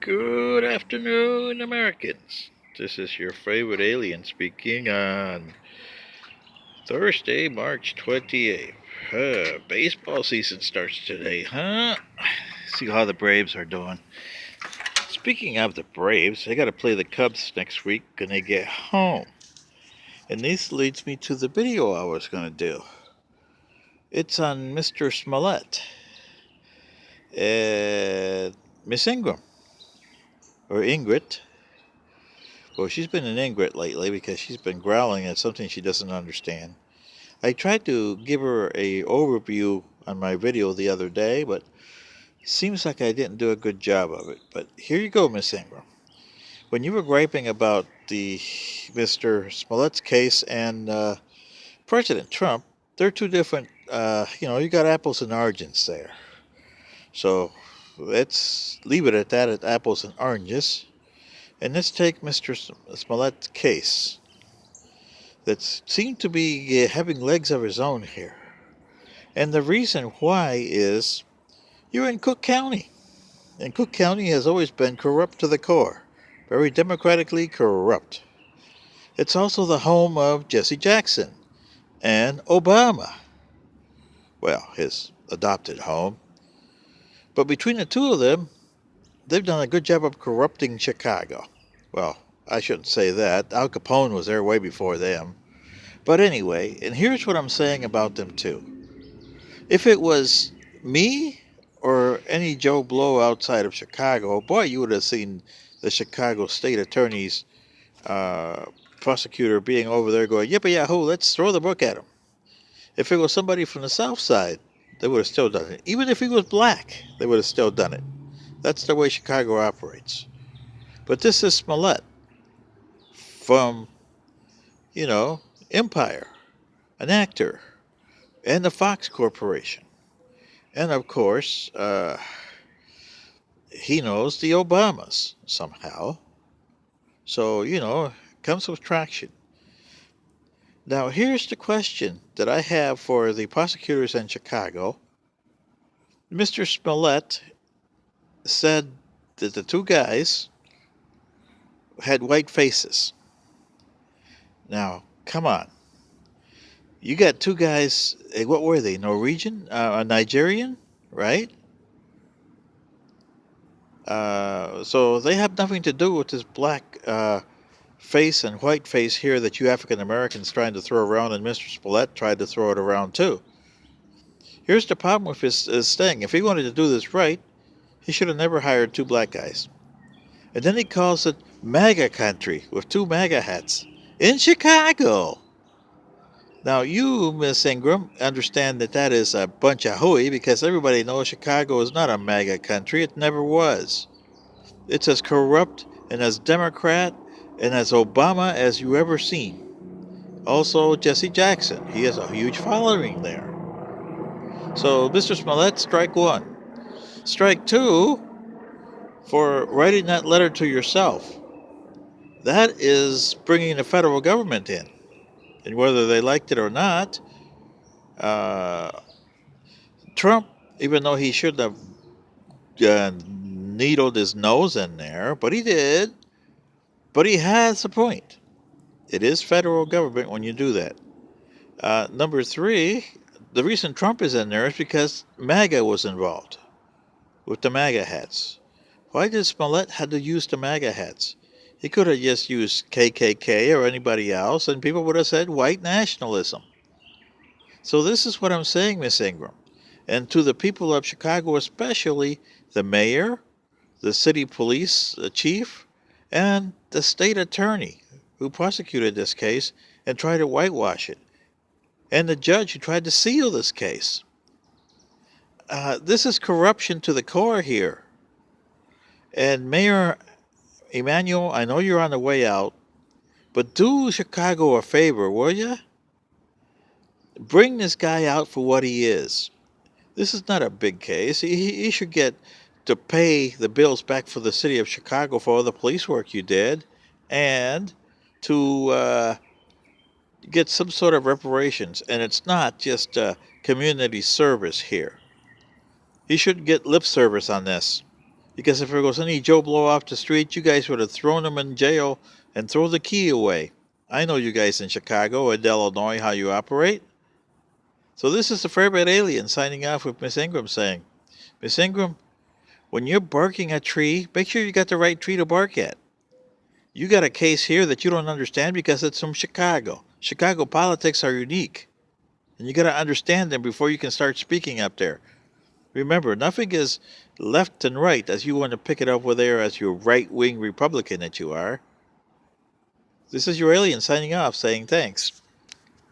Good afternoon, Americans. This is your favorite alien speaking on Thursday, March 28th. Baseball season starts today, huh? See how the Braves are doing. Speaking of the Braves, they got to play the Cubs next week when they get home. And this leads me to the video I was going to do. It's on Mr. Smolett and Miss Ingram, or Ingrid. Well, she's been an Ingrid lately because she's been growling at something she doesn't understand. I tried to give her a overview on my video the other day, but seems like I didn't do a good job of it. But here you go, Miss Ingram. When you were griping about the Mr. Smollett's case and President Trump, they're two different. You got apples and oranges there. So let's leave it at that, at apples and oranges, and let's take Mr. Smollett's case that seemed to be having legs of his own here. And the reason why is you're in Cook County. And Cook County has always been corrupt to the core, very democratically corrupt. It's also the home of Jesse Jackson and Obama. Well, his adopted home. But between the two of them, they've done a good job of corrupting Chicago. Well, I shouldn't say that. Al Capone was there way before them. But anyway, and here's what I'm saying about them too. If it was me or any Joe Blow outside of Chicago, boy, you would have seen the Chicago State Attorney's prosecutor being over there going, yippee yahoo, let's throw the book at him. If it was somebody from the South Side, they would have still done it. Even if he was black, they would have still done it. That's the way Chicago operates. But this is Smolett from, Empire, an actor, and the Fox Corporation. And of course, he knows the Obamas somehow. So, comes with traction. Now, here's the question that I have for the prosecutors in Chicago. Mr. Smolett said that the two guys had white faces. Now, come on. You got two guys, what were they? Norwegian? Nigerian, right? So they have nothing to do with this black face and white face here that you African Americans trying to throw around, and Mr. Smolett tried to throw it around too. Here's the problem with his thing. If he wanted to do this right, he should have never hired two black guys. And then he calls it MAGA country with two MAGA hats in Chicago. Now, you, Miss Ingram, understand that that is a bunch of hooey because everybody knows Chicago is not a MAGA country. It never was. It's as corrupt and as Democrat and as Obama as you ever seen. Also, Jesse Jackson. He has a huge following there. So, Mr. Smolett, strike one. Strike two for writing that letter to yourself. That is bringing the federal government in. And whether they liked it or not, Trump, even though he shouldn't have needled his nose in there, but he did. But he has a point. It is federal government when you do that. Number three, the reason Trump is in there is because MAGA was involved with the MAGA hats. Why did Smolett have to use the MAGA hats? He could have just used KKK or anybody else, and people would have said white nationalism. So this is what I'm saying, Miss Ingram. And to the people of Chicago, especially the mayor, the city police chief, and the state attorney who prosecuted this case and tried to whitewash it, and the judge who tried to seal this case. This is corruption to the core here. And Mayor Emanuel, I know you're on the way out, but do Chicago a favor, will you? Bring this guy out for what he is. This is not a big case. He should get to pay the bills back for the city of Chicago for all the police work you did, and to get some sort of reparations. And it's not just community service here. He should get lip service on this. Because if there goes any Joe Blow off the street, you guys would have thrown him in jail and throw the key away. I know you guys in Chicago and Illinois how you operate. So this is the Fairbed Alien signing off with Miss Ingram saying, Miss Ingram, when you're barking at a tree, make sure you got the right tree to bark at. You got a case here that you don't understand because it's from Chicago. Chicago politics are unique. And you got to understand them before you can start speaking up there. Remember, nothing is left and right as you want to pick it up over there as your right-wing Republican that you are. This is your alien signing off saying thanks.